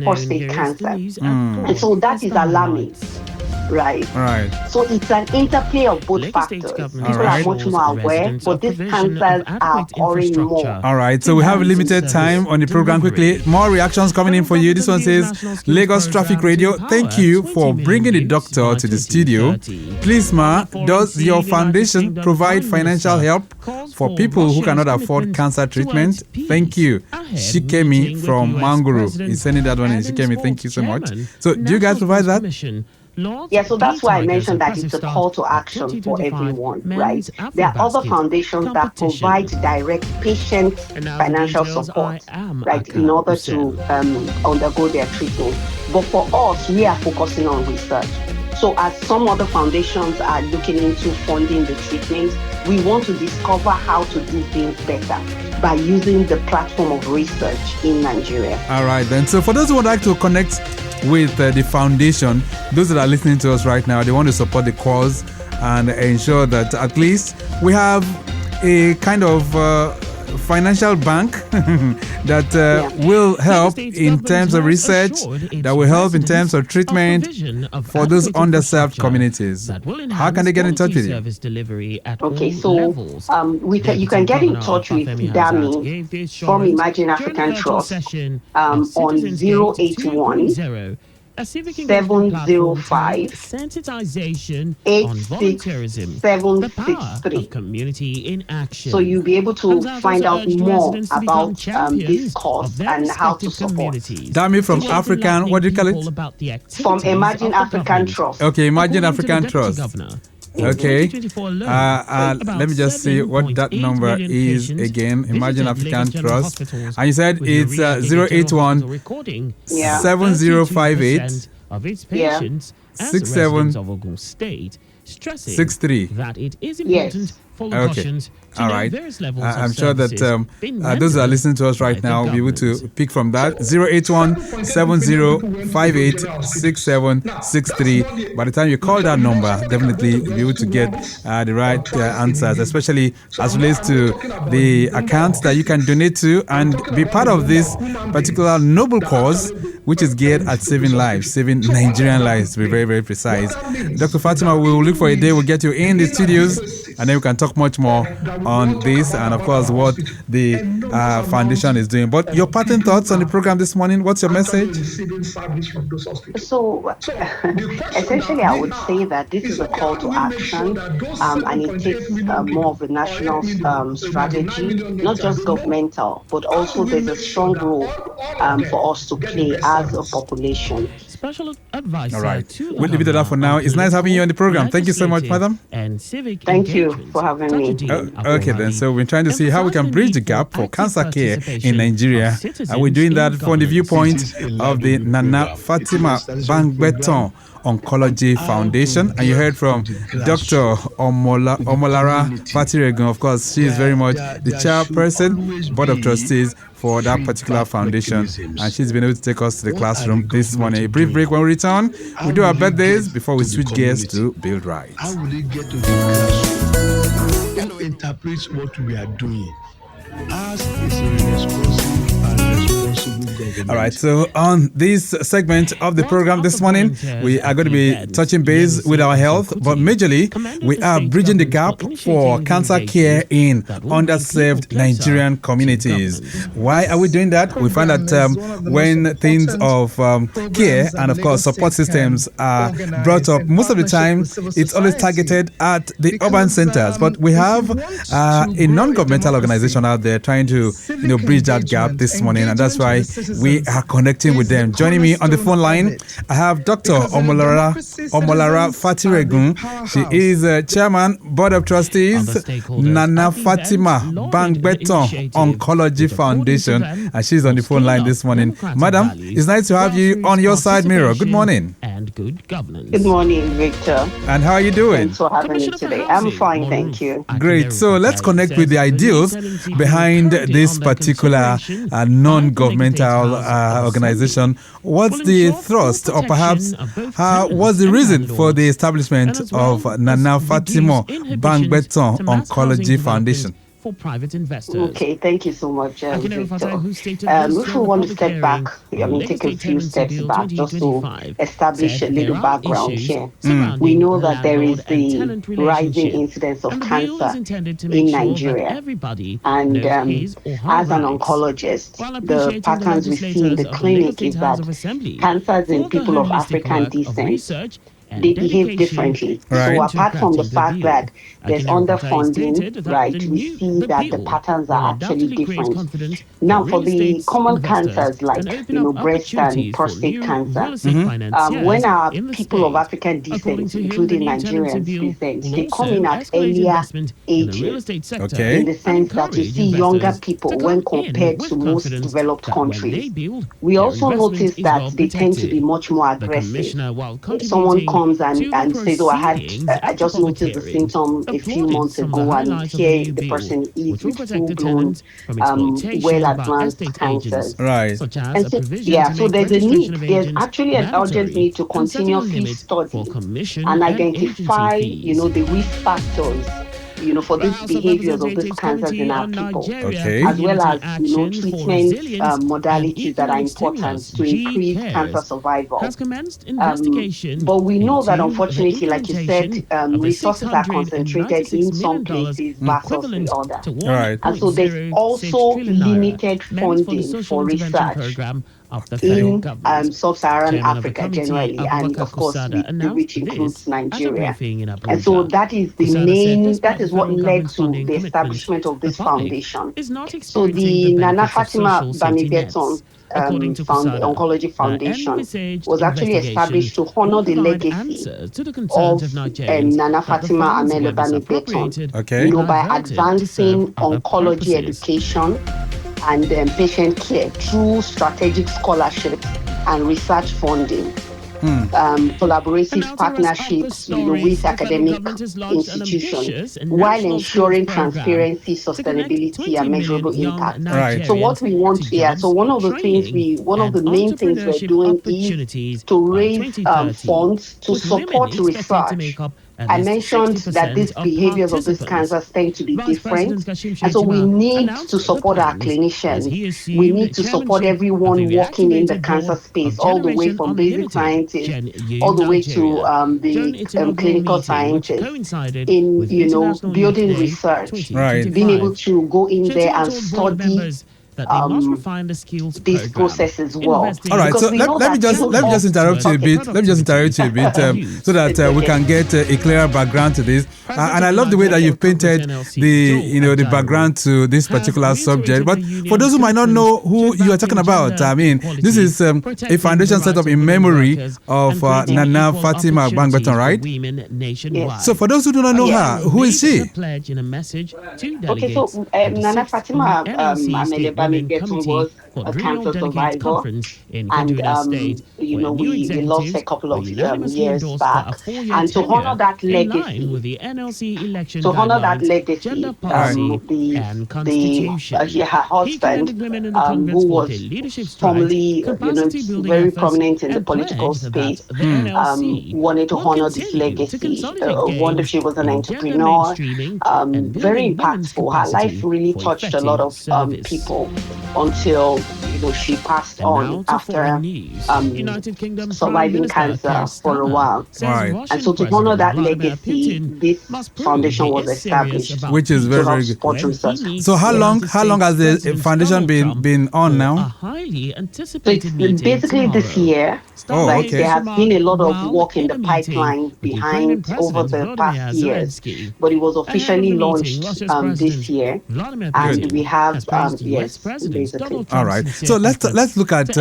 prostate cancer. And so that is alarming. Right. So it's an interplay of both factors. People are much more aware, but these cancers are occurring more. All right. So we have a limited time on the program. Quickly, more reactions coming in for you. This one says, Lagos Traffic Radio, thank you for bringing the doctor to the studio. Please, ma, does your foundation provide financial help for people who cannot afford cancer treatment? Thank you. Shikemi from Manguru is sending that one in. Shikemi, thank you so much. So do you guys provide that? Yeah, so that's why I mentioned that it's a call to action for everyone, right? There are other foundations that provide direct patient financial support, right, in order to undergo their treatment. But for us, we are focusing on research. So as some other foundations are looking into funding the treatment, we want to discover how to do things better by using the platform of research in Nigeria. All right, then. So for those who would like to connect with the foundation, those that are listening to us right now, they want to support the cause and ensure that at least we have a kind of financial bank that will help in terms of research, that will help in terms of treatment for those underserved communities. How can they get in touch with you? Okay, so you can get in touch with Dami from Imagine African Trust on 081 705 86763. Community in action. So you'll be able to find out more about this cause and how to support. Dami from African, what do you call it? From Imagine African Trust. Okay, Imagine African Trust. Okay. Let me just see what that number is again. Imagine African Trust. And you said it's 081 7058 6763. That it is important for Lagosians all right. I'm sure that those that are listening to us right now will be able to pick from that. 081 7058 6763. By the time you call that number, definitely you'll be able to get the right answers, especially as relates to the accounts that you can donate to and be part of this particular noble cause, which is geared at saving lives, saving Nigerian lives, to be very, very precise. Dr. Fatima, we will look for a day, we'll get you in the studios, and then we can talk much more on this and, of course, what the foundation is doing. But your parting thoughts on the program this morning, what's your message? So, essentially, I would say that this is a call to action, and it takes more of a national strategy, not just governmental, but also there's a strong role for us to play as a population. Special advice. All right. We'll leave it at that for now. It's nice having you on the program. Thank you so much, madam. Thank you for having me. Okay, then. So we're trying to see how we can bridge the gap for cancer care in Nigeria. And we're doing that from the viewpoint of the Nana Fatima Bangbeton Oncology Foundation. And you heard from Dr. Omolara Fatiregun. Of course, she is very much the chairperson, board of trustees for that particular foundation. And she's been able to take us to the classroom this morning. A brief break. When we return, we do our birthdays before we switch gears to Build Right. How will it get to the classroom? Who interprets what we are doing? As is a responsible and responsible government. All right, so on this segment of the program this morning, we are going to be touching base with our health, but majorly we are bridging the gap for cancer care in underserved Nigerian communities. Why are we doing that? We find that when things of care and, of course, support systems are brought up, most of the time it's always targeted at the urban centers, but we have a non-governmental organization out there trying to bridge that gap this morning, and that's why we are connecting with them. Joining me on the phone line, I have Dr. Omolara Fatiregun. She is Chairman, Board of Trustees, Nana Fatima Bangbeton Oncology Foundation, and she's on the phone line this morning. Madam, it's nice to have you on your side mirror. Good morning. And good governance. Good morning, Victor. And how are you doing? Thanks for having me today. I'm fine, thank you. Great. So let's connect with the ideals behind this particular non-governmental organization. What's the thrust, or perhaps what's the reason for the establishment of Nana Fatima Bangbeton Oncology Foundation? for private investors. Okay, thank you so much, Akan Victor. who stated If we want to step back, take a few steps back just to establish a little background here. We know that there is the rising incidence of and the bill is cancer intended to make in sure that Nigeria. everybody And knows his or her as an rights. oncologist, While the appreciating the patterns we see in legislators the of the Lagos clinic State is House that of Assembly cancers in for the people of holistic African work of descent, research they and behave dedication differently. Right. So into apart from the crafting the fact bill. that there's Akan underfunding, stated that right, we see the that the bill patterns will are actually undoubtedly create different. confidence Now, for for real the estate common investors cancers and like, open up breast and opportunities for prostate new cancer, real estate when financiers our in the people of state. African According descent, to him, the including new tenancy Nigerians, bill present, will they come also in at escalate earlier investment in the real ages. estate sector Okay. In the and sense that you encourage see younger investors people to when come in compared to with most confidence developed that when they countries. build, We their also investment notice is that well they tend to be protected. much more The aggressive. commissioner, while If someone contributing comes to the and says, "Oh, proceedings I at the just public noticed the hearing, symptom a few applauded months some of the ago, and highlights of the here new the bill, person is which will with protect the full-blown, tenants from exploitation well by advanced estate agents, cancers." Right. such as And a so, provision to so make there's a registration need. of There's agents actually an urgent mandatory need to and setting a continuously limit for study commission and and agency identify, fees. the risk factors, for The these House of behaviors of these Representatives cancers in Committee our on people, Nigeria Okay. as well Community as, Action for treatment Resilience and modalities that are Economic important Stimulus, to increase cancer GCARES, survival. has commenced investigation But we know that into the unfortunately, like you said, implementation of the resources are concentrated $696 in some million places versus the equivalent other. to Right. And so there's 1.06 also trillion naira limited meant for the funding social for intervention research program of the Okay. federal in government. sub-Saharan Chairman of the Africa committee, generally, and Abubakar of course, Kusada, announced which this includes at a Nigeria. briefing in And so Abuja. that is the Kusada said main, that despite the is what federal led government's to funding the commitments, establishment of the this public foundation. is not So experiencing the the Nana benefits of Fatima social safety Bami nets. Beton According to Kusada, Oncology the Foundation envisaged was actually investigation established to will honor the provide legacy answers to the concerns of of Nigerians Nana that the Fatima funds Amele were Bami Beton, misappropriated Okay. or by diverted to serve advancing other oncology purposes. education and patient care through strategic scholarships and research funding. Collaborative And now to rest up the partnerships, story, with the federal academic government has launched an institutions, ambitious while national schools ensuring program transparency, to connect sustainability, 20 and million measurable young impact. Right. So what Nigerians we want to here, so jobs, one of the things training, one of and the main things we're entrepreneurship doing is opportunities to by raise 2030, funds to with women support expected to make research. up at I least mentioned that 60% these of behaviors of these participants. cancers tend to be Vice President different. Kashim And so we Shettima need to announced the support our plans as clinicians. he We assumed need to support chairmanship of the everyone working in the reactivated cancer board space, of all the way Generation from basic Unlimited, scientists Gen U all the way to Nigeria, during the its inaugural clinical meeting, which scientists coincided in, with International Youth building Day research, Right. being able 2025. to go in there Shettima and told board study members that they must refine the skills this program, process as well. All right, investing Because so we let, know let me that just even let me just interrupt you a okay. bit. Let me just interrupt you a bit of youth. so that we can get a clearer background to this. And I love the way that you've painted the background to this particular subject. But for those who might not know who you are talking about, I mean, this is a foundation set up in memory of Nana Fatima Bangbeton, right? Yes. So for those who do not know her, who is she? Okay, so Nana Fatima Amele Bami Beton was a cancer survivor, and we lost a couple of years back, and to honor that legacy, her husband, who was formerly very prominent in the political space, wanted to honor this legacy. Wonder if she was an entrepreneur, very impactful. Her life really touched a lot of people until she passed on after surviving cancer for a while. Right. And so to honor that legacy, this foundation was established, which is very, very good. Support research. So how long has the foundation been on now? So it's basically this year. Oh, Right? okay. There has been a lot of work in the pipeline behind over the past years, but it was officially launched this year, and we have yes, basically. All right. So let's look at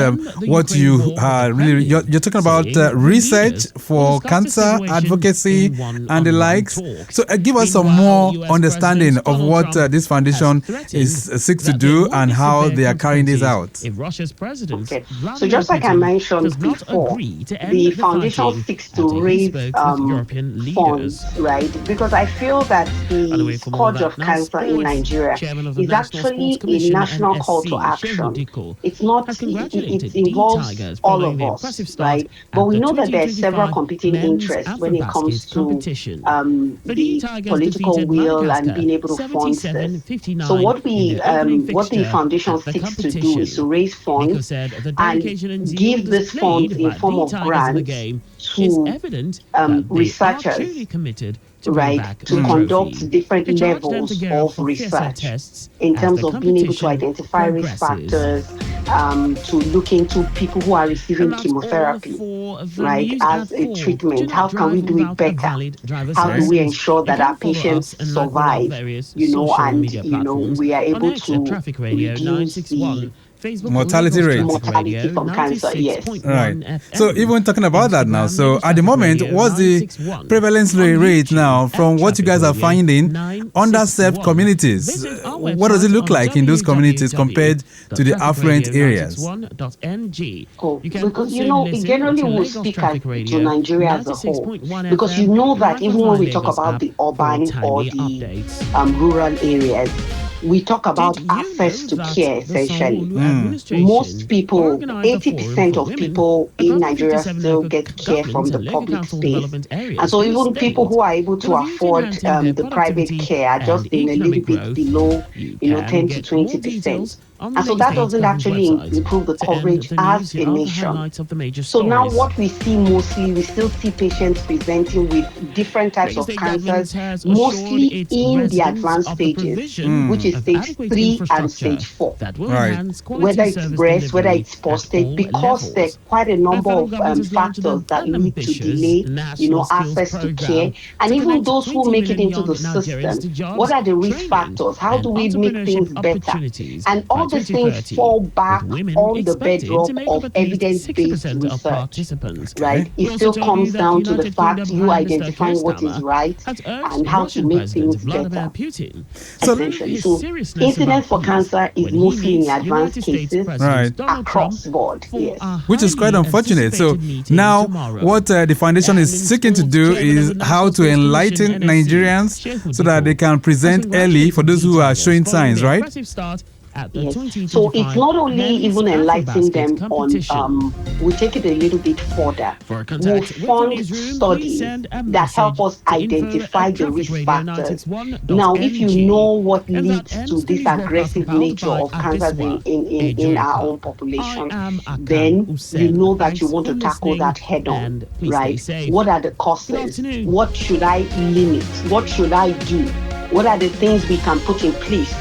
what you really you're talking about research for cancer advocacy and the likes. So give us some more understanding of what this foundation seeks to do and how they are carrying this out. Okay. So just like I mentioned before, the foundation seeks to raise funds, right? Because I feel that the scourge of cancer in Nigeria is actually a national call to action. it's not, it involves all of us, right? But we know that there are several competing interests when it comes to the political will and being able to fund this. So what the foundation seeks to do is to raise funds and give this funds in form of grants to researchers, right, to conduct different levels of research in terms of being able to identify risk factors, to look into people who are receiving chemotherapy, right, as a treatment. How can we do it better? How do we ensure that our patients survive, and we are able to reduce the mortality rate. mortality from cancer? Yes. Right. So even talking about that now, so at the moment, what's the prevalence rate now from what you guys are finding underserved communities? What does it look like in those communities compared to the affluent areas? Because it generally will speak to Nigeria as a whole. Because you know that even when we talk about the urban or the rural areas, we talk about access to care essentially. Most people, 80% of people in Nigeria still get care from the public space. And so even people who are able to afford the private care are just in a little bit below, 10 to 20%. And so that doesn't actually improve the coverage as a nation. So now what we see mostly, we still see patients presenting with different types of cancers, mostly in the advanced stages, which is stage 3 and stage 4. Right. Whether it's breast, whether it's prostate, because there's quite a number of factors that lead to delay, access to care. And even those who make it into the system, what are the risk factors? How do we make things better? And all these things fall back on the bedrock of evidence-based research, right? It still comes down to the fact you identifying what is right and how to make things better. Essentially, so incidence for cancer is mostly in advanced cases, right, across board. Yes, which is quite unfortunate. So now, what the foundation is seeking to do is how to enlighten Nigerians so that they can present early for those who are showing signs, right? Yes. So it's not only even enlightening them on, we take it a little bit further. We'll fund studies that help us identify the risk factors. Now, if you know what leads to this aggressive nature of cancers in our own population, then you know that you want to tackle that head on, right? What are the causes? What should I limit? What should I do? What are the things we can put in place